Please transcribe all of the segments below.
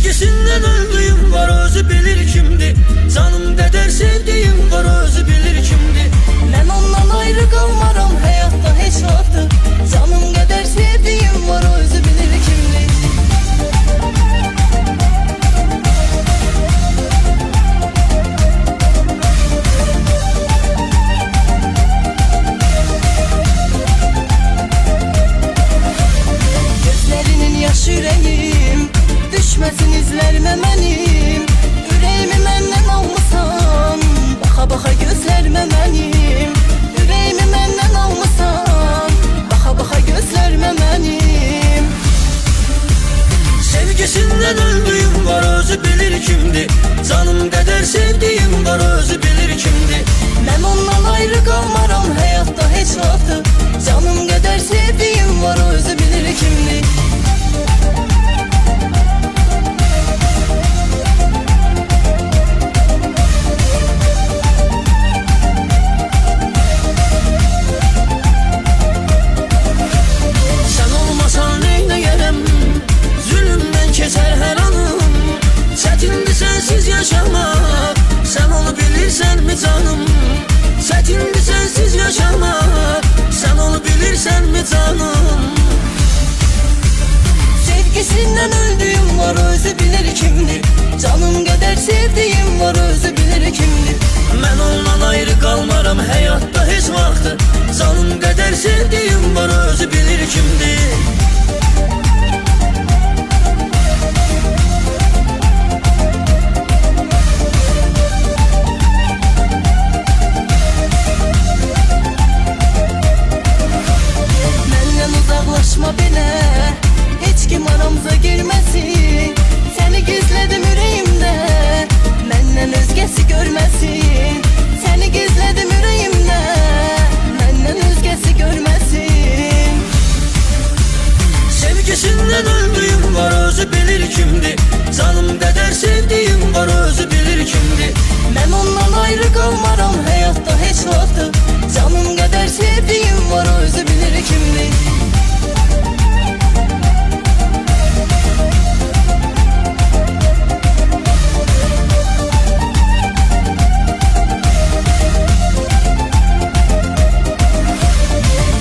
Sevgisinden öldüyüm var, özü bilir kimdi. Canım kadar sevdiğim var, özü bilir kimdi. Ben ondan ayrı kalmaram hayatta hiç vaxtı. Canım kadar sevdiğim var, özü bilir kimdi. Gözlerinin yaş yüreğim, düşmesin izlerime benim. Yüreğimi menden almışsan, baka baka gözlerime benim. Yüreğimi menden almışsan, baka baka gözlerime benim. Sevgisinden öldüyüm var, özü bilir kimdi. Canım kadar sevdiğim var, özü bilir kimdi. Ben ondan ayrı kalmaram hayatta hiç vaxtı. Canım kadar sevdiğim var, özü bilir kimdi. Sen olmasan neyleyerem, zulümden keçer her anım. Çetindir sensiz yaşamak, sen onu bilirsen mi canım? Çetindir sensiz yaşamak, sen onu bilirsen mi canım? Sevgisinden öldüğüm var, özü bilir kimdir. Canım kadar sevdiğim var, özü bilir kimdir. Ben ondan ayrı kalmaram hayatta hiç vaxtı. Canım kadar sevdiğim var, özü bilir kimdi. Menden uzaklaşma bile, hiç kim aramıza girmesin. Seni gizledim yüreğimde, menden özgesi görmesin. Seni gizledim yüreğimde, menden özgesi görmesin. Sevgisinden öldüyüm var, özü bilir kimdi. Canım kadar sevdiğim var, özü bilir kimdi. Ben ondan ayrı kalmaram hayatta hiç vaxtı. Canım kadar sevdiğim var, özü bilir kimdi.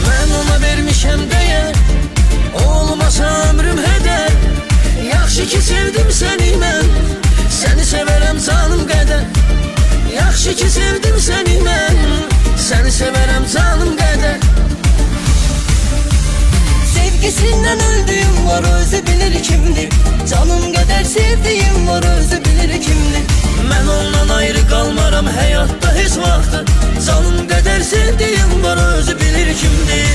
Ben ona vermişem değer, olmasa ömrüm heder. Yaxşı ki sevdim seni mən, seni severem canım kadar. Yaxşı ki sevdim seni mən, seni severem canım kadar. Sevgisinden öldüğüm var, özü bilir kimdir. Canım kadar sevdiğim var, özü bilir kimdir. Ben ondan ayrı kalmaram hayatta hiç vaxtı. Canım kadar sevdiğim var, özü bilir kimdi.